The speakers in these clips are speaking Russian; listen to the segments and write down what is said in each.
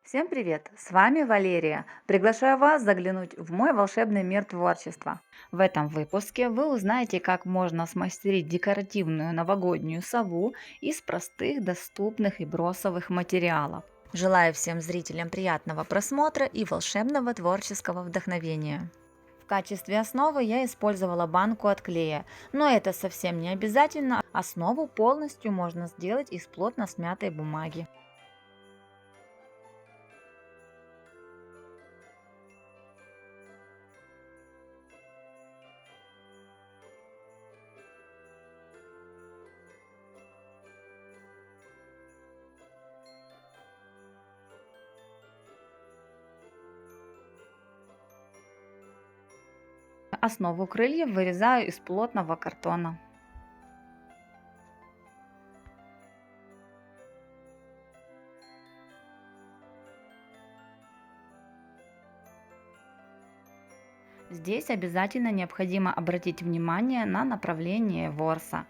Всем привет! С вами Валерия. Приглашаю вас заглянуть в мой волшебный мир творчества. В этом выпуске вы узнаете, как можно смастерить декоративную новогоднюю сову из простых, доступных и бросовых материалов. Желаю всем зрителям приятного просмотра и волшебного творческого вдохновения. В качестве основы я использовала банку от клея, но это совсем не обязательно. Основу полностью можно сделать из плотно смятой бумаги. Основу крыльев вырезаю из плотного картона. Здесь обязательно необходимо обратить внимание на направление ворса.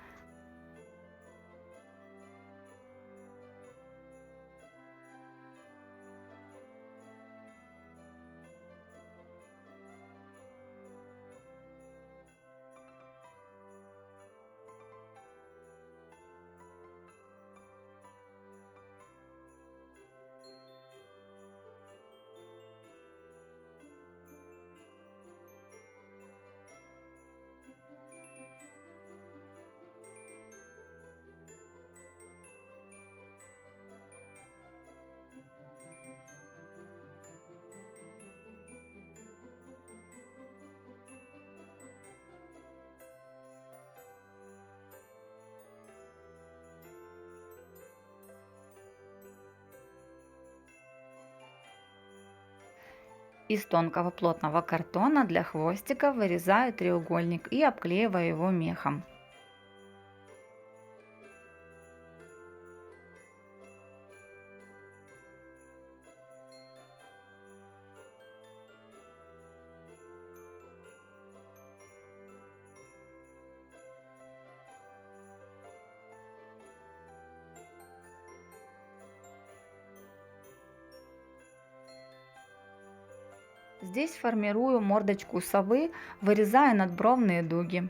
Из тонкого плотного картона для хвостика вырезаю треугольник и обклеиваю его мехом. Здесь формирую мордочку совы, вырезая надбровные дуги.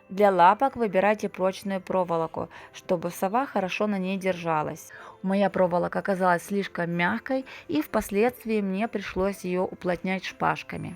Для лапок выбирайте прочную проволоку, чтобы сова хорошо на ней держалась. Моя проволока оказалась слишком мягкой, и впоследствии мне пришлось ее уплотнять шпажками.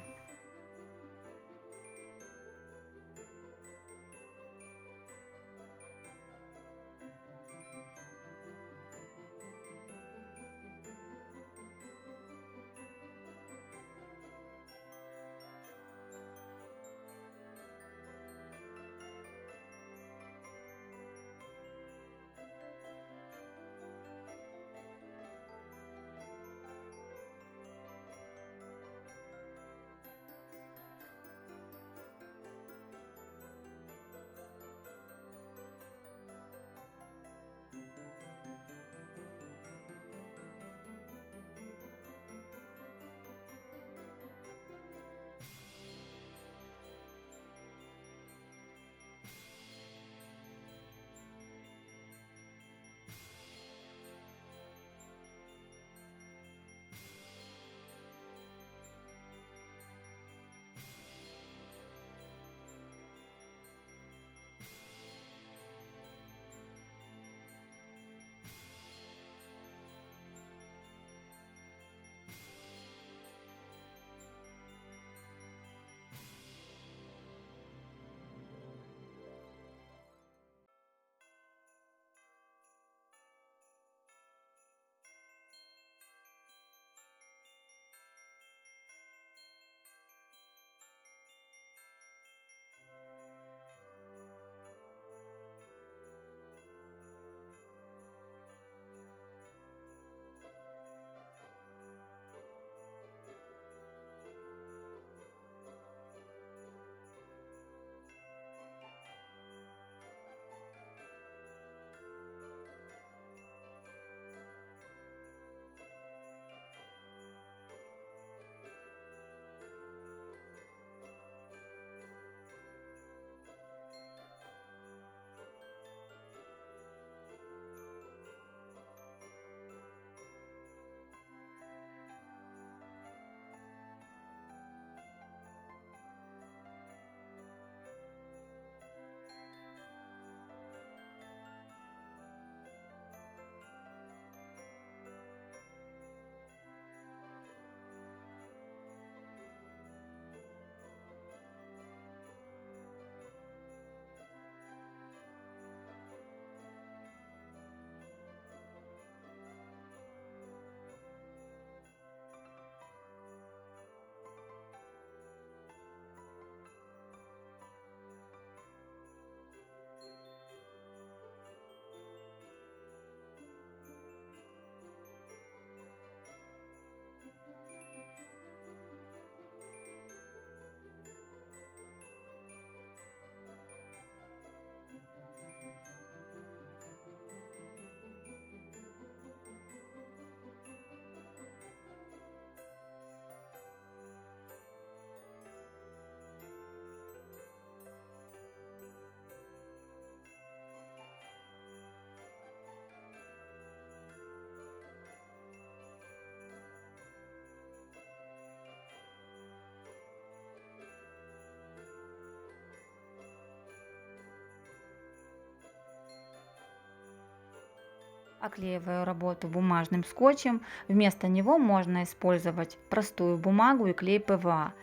Оклеиваю работу бумажным скотчем. Вместо него можно использовать простую бумагу и клей ПВА.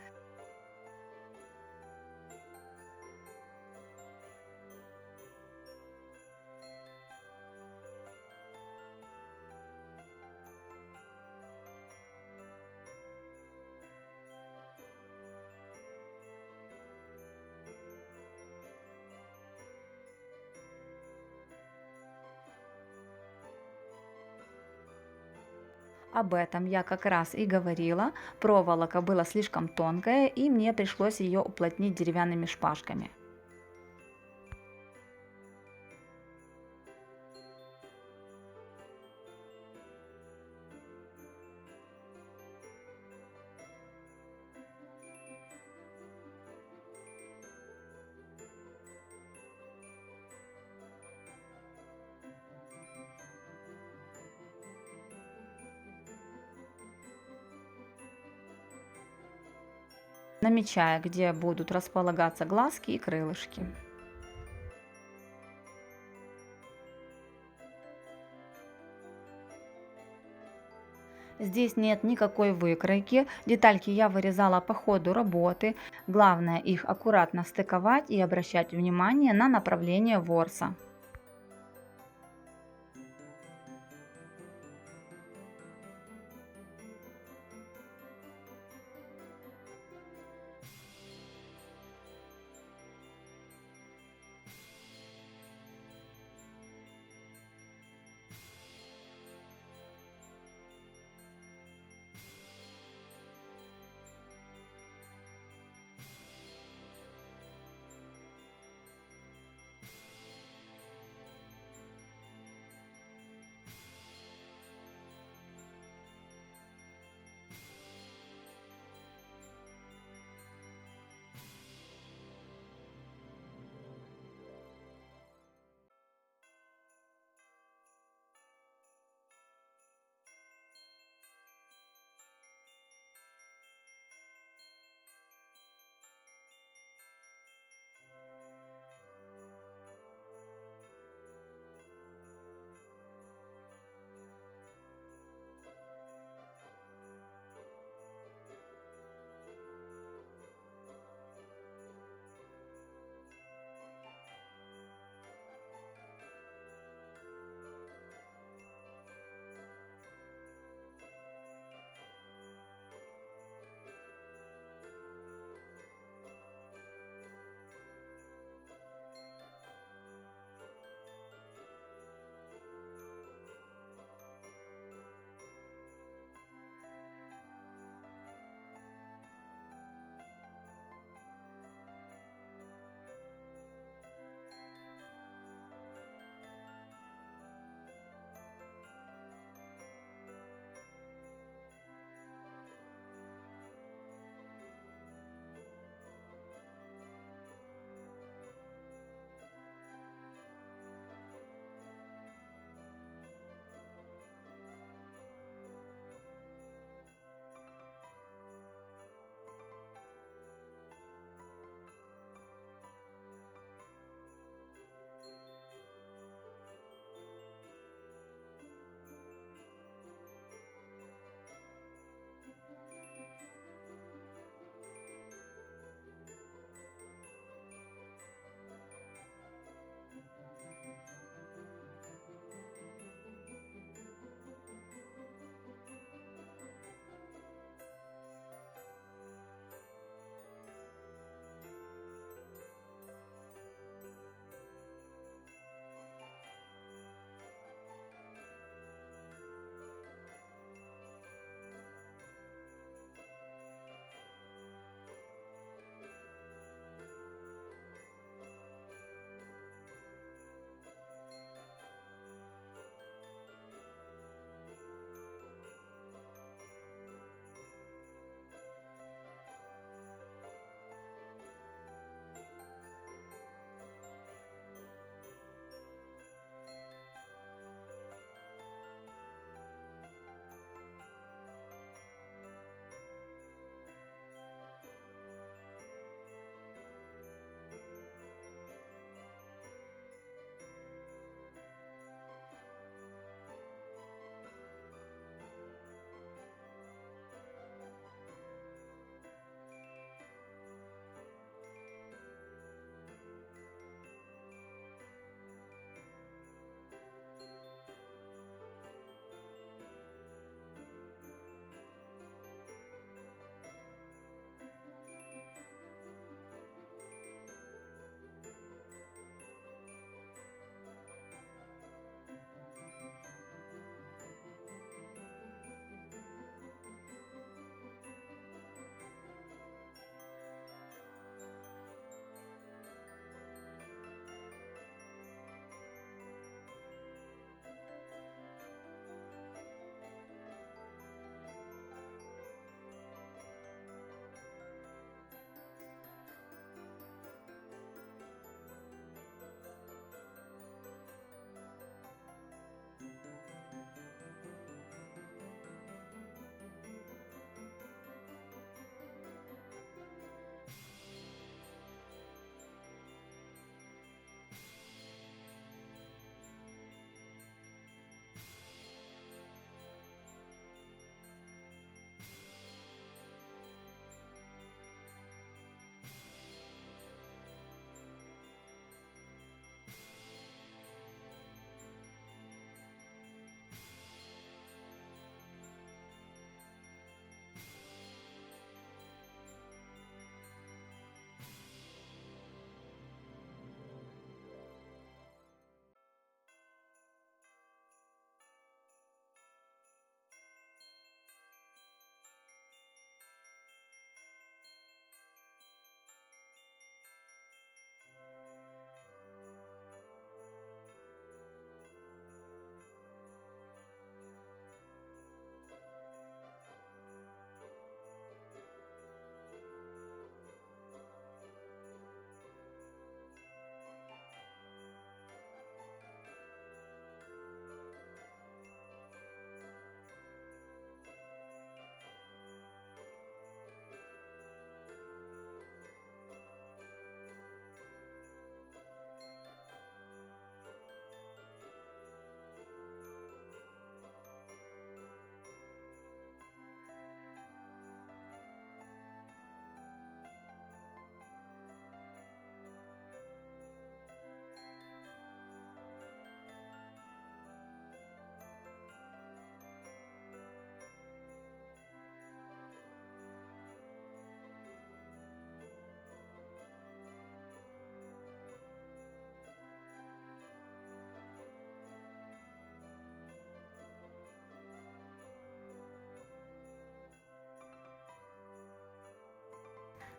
Об этом я как раз и говорила. Проволока была слишком тонкая, и мне пришлось ее уплотнить деревянными шпажками. Намечая, где будут располагаться глазки и крылышки. Здесь нет никакой выкройки, детальки я вырезала по ходу работы. Главное их аккуратно стыковать и обращать внимание на направление ворса.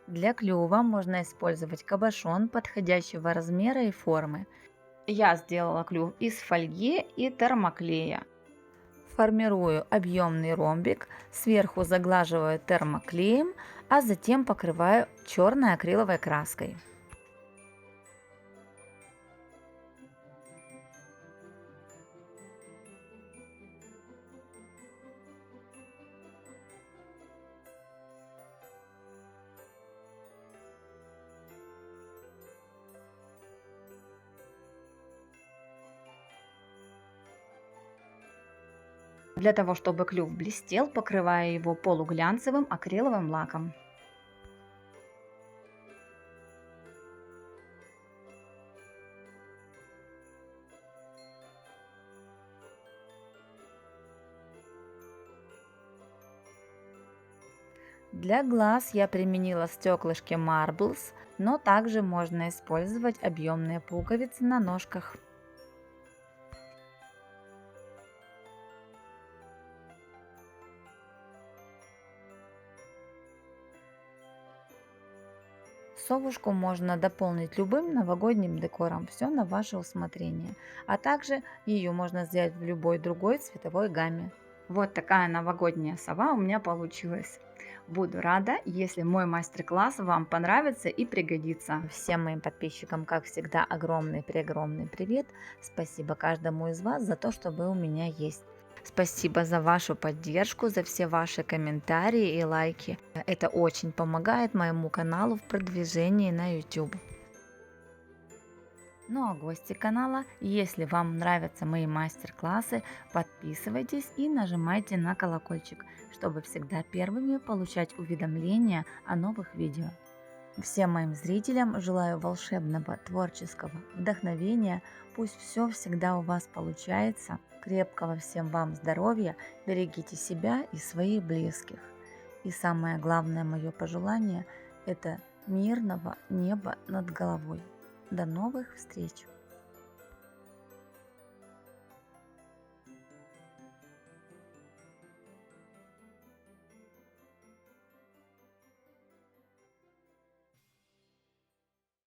Для клюва можно использовать кабошон подходящего размера и формы. Я сделала клюв из фольги и термоклея. Формирую объемный ромбик, сверху заглаживаю термоклеем, а затем покрываю черной акриловой краской. Для того, чтобы клюв блестел, покрываю его полуглянцевым акриловым лаком. Для глаз я применила стеклышки Marbles, но также можно использовать объемные пуговицы на ножках. Совушку можно дополнить любым новогодним декором, все на ваше усмотрение. А также ее можно сделать в любой другой цветовой гамме. Вот такая новогодняя сова у меня получилась. Буду рада, если мой мастер-класс вам понравится и пригодится. Всем моим подписчикам, как всегда, огромный-преогромный привет. Спасибо каждому из вас за то, что вы у меня есть. Спасибо за вашу поддержку, за все ваши комментарии и лайки. Это очень помогает моему каналу в продвижении на YouTube. Ну а гости канала, если вам нравятся мои мастер-классы, подписывайтесь и нажимайте на колокольчик, чтобы всегда первыми получать уведомления о новых видео. Всем моим зрителям желаю волшебного творческого вдохновения, пусть все всегда у вас получается, крепкого всем вам здоровья, берегите себя и своих близких. И самое главное мое пожелание – это мирного неба над головой. До новых встреч!